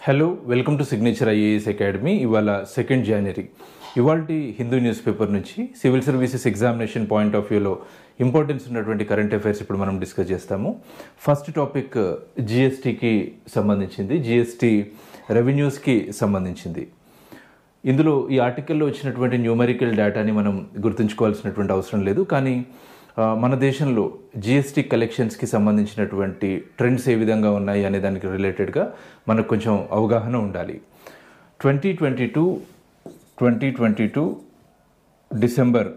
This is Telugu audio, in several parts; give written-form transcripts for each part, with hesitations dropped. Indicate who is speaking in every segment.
Speaker 1: Hello, welcome to signature IAS academy. ఇవాళ 2 జనవరి. ఇవాల్టి హిందూ న్యూస్ పేపర్ నుంచి civil services examination point of వ్యూలో ఇంపార్టెన్స్ ఉన్నటువంటి కరెంట్ అఫైర్స్ ఇప్పుడు మనం డిస్కస్ చేస్తాము. ఫస్ట్ టాపిక్ జిఎస్టీకి సంబంధించింది, జిఎస్టీ రెవెన్యూస్కి సంబంధించింది. ఇందులో ఈ ఆర్టికల్లో వచ్చినటువంటి న్యూమరికల్ డేటాని మనం గుర్తుంచుకోవాల్సినటువంటి అవసరం లేదు, కానీ మన దేశంలో జిఎస్టీ కలెక్షన్స్కి సంబంధించినటువంటి ట్రెండ్స్ ఏ విధంగా ఉన్నాయి అనే దానికి రిలేటెడ్గా మనకు కొంచెం అవగాహన ఉండాలి. 2022 డిసెంబర్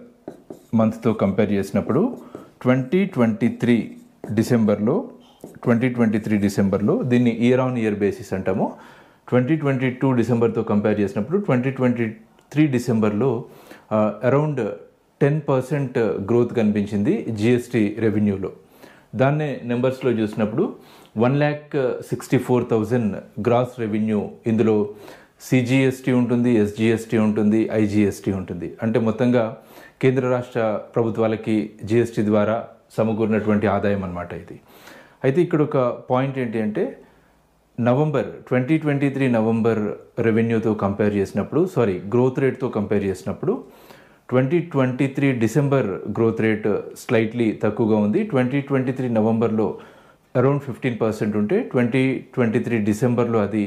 Speaker 1: మంత్తో కంపేర్ చేసినప్పుడు 2023 డిసెంబర్లో దీన్ని ఇయర్ ఆన్ ఇయర్ బేసిస్ అంటాము. 2022 డిసెంబర్తో కంపేర్ చేసినప్పుడు 2023 డిసెంబర్లో అరౌండ్ 10% గ్రోత్ కనిపించింది జిఎస్టీ రెవెన్యూలో. దాన్నే నెంబర్స్లో చూసినప్పుడు 1,64,000 గ్రాస్ రెవెన్యూ. ఇందులో సిజిఎస్టీ ఉంటుంది, ఎస్జిఎస్టీ ఉంటుంది, ఐజిఎస్టీ ఉంటుంది. అంటే మొత్తంగా కేంద్ర రాష్ట్ర ప్రభుత్వాలకి జిఎస్టీ ద్వారా సమకూరినటువంటి ఆదాయం అన్నమాట ఇది. అయితే ఇక్కడ ఒక పాయింట్ ఏంటి అంటే 2023 నవంబర్ రెవెన్యూతో కంపేర్ చేసినప్పుడు, గ్రోత్ రేట్తో కంపేర్ చేసినప్పుడు 2023 డిసెంబర్ గ్రోత్ రేట్ స్లైట్లీ తక్కువగా ఉంది. 2023 నవంబర్లో అరౌండ్ 15% ఉంటే 2023 డిసెంబర్లో అది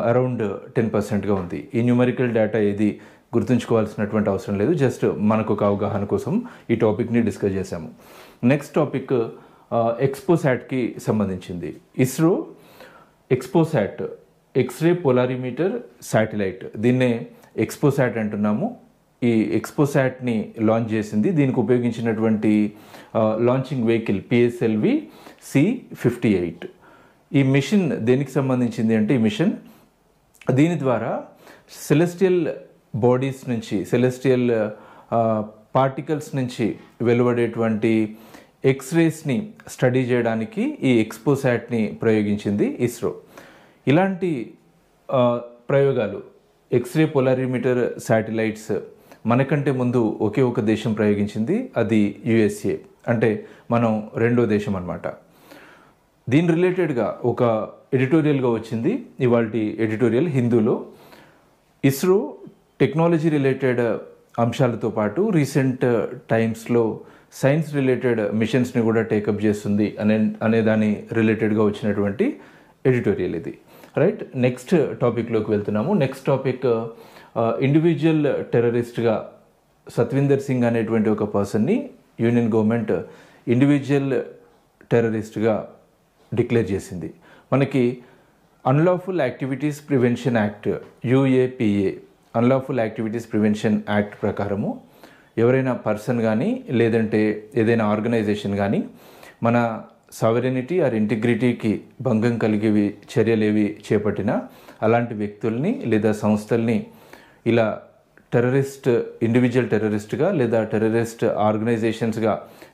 Speaker 1: అరౌండ్ 10%గా ఉంది. ఈ న్యూమరికల్ డేటా ఏది గుర్తుంచుకోవాల్సినటువంటి అవసరం లేదు, జస్ట్ మనకు ఒక అవగాహన కోసం ఈ టాపిక్ని డిస్కస్ చేశాము. నెక్స్ట్ టాపిక్ ఎక్స్పోసాట్కి సంబంధించింది. ISRO XPoSat, x ray polarimeter satellite, దీన్నే ఎక్స్పోసాట్ అంటున్నాము. ఈ ఎక్స్పోసాట్ని లాంచ్ చేసింది. దీనికి ఉపయోగించినటువంటి లాంచింగ్ వెహికల్ PSLV C58. ఈ మిషన్ దేనికి సంబంధించింది అంటే, ఈ మిషన్ దీని ద్వారా సెలెస్టియల్ బాడీస్ నుంచి, సెలెస్టియల్ పార్టికల్స్ నుంచి వెలువడేటువంటి ఎక్స్రేస్ని స్టడీ చేయడానికి ఈ ఎక్స్పోసాట్ని ప్రయోగించింది ఇస్రో. ఇలాంటి ప్రయోగాలు, ఎక్స్రే పోలారిమీటర్ శాటిలైట్స్ మనకంటే ముందు ఒకే ఒక దేశం ప్రయోగించింది, అది USA. అంటే మనం రెండో దేశం అన్నమాట. దీని రిలేటెడ్గా ఒక ఎడిటోరియల్గా వచ్చింది ఇవాల్టి ఎడిటోరియల్ హిందూలో. ఇస్రో టెక్నాలజీ రిలేటెడ్ అంశాలతో పాటు రీసెంట్ టైమ్స్లో సైన్స్ రిలేటెడ్ మిషన్స్ని కూడా టేకప్ చేస్తుంది అనే దాని రిలేటెడ్గా వచ్చినటువంటి ఎడిటోరియల్ ఇది. రైట్, నెక్స్ట్ టాపిక్లోకి వెళ్తున్నాము. నెక్స్ట్ టాపిక్ ఇండివిజువల్ టెర్రరిస్ట్గా సత్విందర్ సింగ్ అనేటువంటి ఒక పర్సన్ని యూనియన్ గవర్నమెంట్ ఇండివిజువల్ టెర్రరిస్ట్గా డిక్లేర్ చేసింది. మనకి unlawful activities prevention act, UAPA, unlawful activities prevention act ప్రకారము ఎవరైనా పర్సన్ కానీ లేదంటే ఏదైనా ఆర్గనైజేషన్ కానీ మన సావరెనిటీ ఆర్ ఇంటిగ్రిటీకి భంగం కలిగేవి చర్యలేవి చేపట్టినా అలాంటి వ్యక్తుల్ని లేదా సంస్థల్ని ఇలా టెర్రరిస్ట్, ఇండివిజువల్ టెర్రరిస్ట్గా లేదా టెర్రరిస్ట్ ఆర్గనైజేషన్స్గా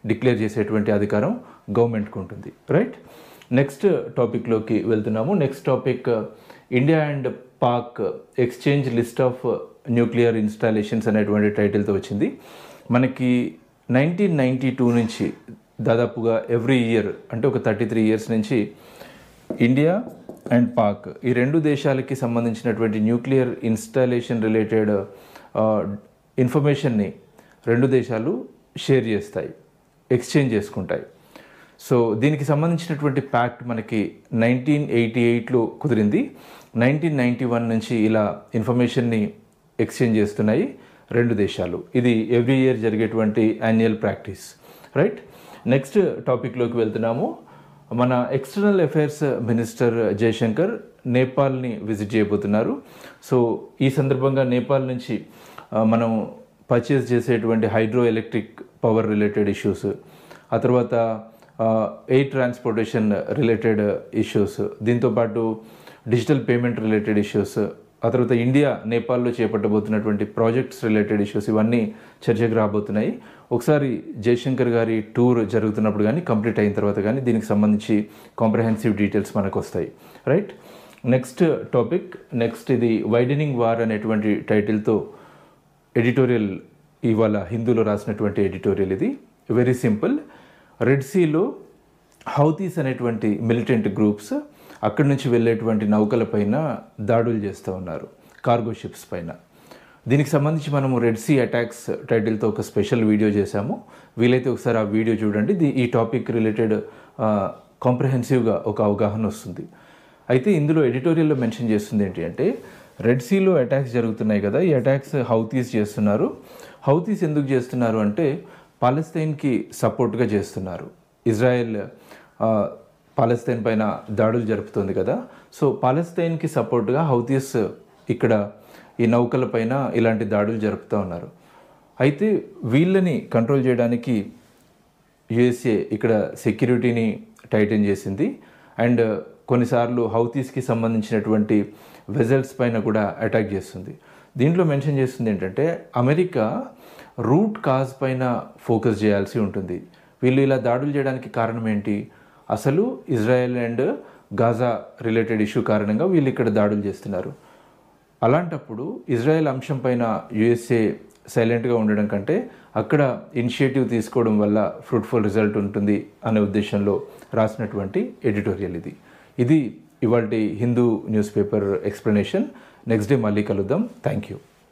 Speaker 1: డిక్లేర్ చేసేటువంటి అధికారం గవర్నమెంట్కి ఉంటుంది. రైట్, నెక్స్ట్ టాపిక్లోకి వెళ్తున్నాము. Next topic India and Pak exchange list of nuclear installations అనేటువంటి టైటిల్తో వచ్చింది. మనకి 1992 నుంచి దాదాపుగా ఎవ్రీ ఇయర్, అంటే ఒక 33 ఇయర్స్ నుంచి ఇండియా అండ్ పాక్ ఈ రెండు దేశాలకి సంబంధించినటువంటి న్యూక్లియర్ ఇన్స్టాలేషన్ రిలేటెడ్ ఇన్ఫర్మేషన్ని రెండు దేశాలు షేర్ చేస్తాయి, ఎక్స్చేంజ్ చేసుకుంటాయి. సో దీనికి సంబంధించినటువంటి ప్యాక్ట్ మనకి 1988లో కుదిరింది. 1991 నుంచి ఇలా ఇన్ఫర్మేషన్ని ఎక్స్చేంజ్ చేస్తున్నాయి రెండు దేశాలు. ఇది ఎవ్రీ ఇయర్ జరిగేటువంటి యాన్యువల్ ప్రాక్టీస్. రైట్, నెక్స్ట్ టాపిక్లోకి వెళ్తున్నాము. మన ఎక్స్టర్నల్ అఫైర్స్ మినిస్టర్ జయశంకర్ నేపాల్ని విజిట్ చేయబోతున్నారు. సో ఈ సందర్భంగా నేపాల్ నుంచి మనం పర్చేస్ చేసేటువంటి hydro electric power related issues, ఆ తర్వాత ఎయిర్ ట్రాన్స్పోర్టేషన్ రిలేటెడ్ ఇష్యూస్, దీంతోపాటు డిజిటల్ పేమెంట్ రిలేటెడ్ ఇష్యూస్, ఆ తర్వాత ఇండియా నేపాల్లో చేపట్టబోతున్నటువంటి ప్రాజెక్ట్స్ రిలేటెడ్ ఇష్యూస్, ఇవన్నీ చర్చకు రాబోతున్నాయి. ఒకసారి జయశంకర్ గారి టూర్ జరుగుతున్నప్పుడు కానీ కంప్లీట్ అయిన తర్వాత కానీ దీనికి సంబంధించి కాంప్రహెన్సివ్ డీటెయిల్స్ మనకు వస్తాయి. రైట్, నెక్స్ట్ టాపిక్, నెక్స్ట్ ఇది వైడనింగ్ వార్ అనేటువంటి టైటిల్తో ఎడిటోరియల్ ఇవాళ హిందూలో రాసినటువంటి ఎడిటోరియల్. ఇది వెరీ సింపుల్. రెడ్ సీలో హౌతీస్ అనేటువంటి మిలిటెంట్ గ్రూప్స్ అక్కడి నుంచి వెళ్ళేటువంటి నౌకలపైన దాడులు చేస్తూ ఉన్నారు, కార్గో షిప్స్ పైన. దీనికి సంబంధించి మనము రెడ్ సీ అటాక్స్ టైటిల్తో ఒక స్పెషల్ వీడియో చేశాము. వీలైతే ఒకసారి ఆ వీడియో చూడండి. ఈ టాపిక్ రిలేటెడ్ కాంప్రహెన్సివ్గా ఒక అవగాహన వస్తుంది. అయితే ఇందులో ఎడిటోరియల్లో మెన్షన్ చేస్తుంది ఏంటి అంటే, రెడ్ సీలో అటాక్స్ జరుగుతున్నాయి కదా, ఈ అటాక్స్ హౌతీస్ చేస్తున్నారు. హౌతీస్ ఎందుకు చేస్తున్నారు అంటే పాలస్తీన్కి సపోర్ట్గా చేస్తున్నారు. ఇజ్రాయెల్ పాలస్తీన్ పైన దాడులు జరుపుతుంది కదా, సో పాలస్తీన్కి సపోర్ట్గా హౌతీస్ ఇక్కడ ఈ నౌకల పైన ఇలాంటి దాడులు జరుపుతూ ఉన్నారు. అయితే వీళ్ళని కంట్రోల్ చేయడానికి యుఎస్ఏ ఇక్కడ సెక్యూరిటీని టైటన్ చేసింది. అండ్ కొన్నిసార్లు హౌతీస్కి సంబంధించినటువంటి వెజల్స్ పైన కూడా అటాక్ చేస్తుంది. దీంట్లో మెన్షన్ చేస్తుంది ఏంటంటే, అమెరికా రూట్ కాజ్ పైన ఫోకస్ చేయాల్సి ఉంటుంది. వీళ్ళు ఇలా దాడులు చేయడానికి కారణం ఏంటి? అసలు Israel and Gaza related issue కారణంగా వీళ్ళు ఇక్కడ దాడులు చేస్తున్నారు. అలాంటప్పుడు ఇజ్రాయెల్ అంశం పైన యుఎస్ఏ సైలెంట్గా ఉండడం కంటే అక్కడ ఇనిషియేటివ్ తీసుకోవడం వల్ల ఫ్రూట్ఫుల్ రిజల్ట్ ఉంటుంది అనే ఉద్దేశంలో రాసినటువంటి ఎడిటోరియల్ ఇది ఇవాల్టి Hindu news paper explanation. Next day మళ్ళీ కలుద్దాం. Thank you.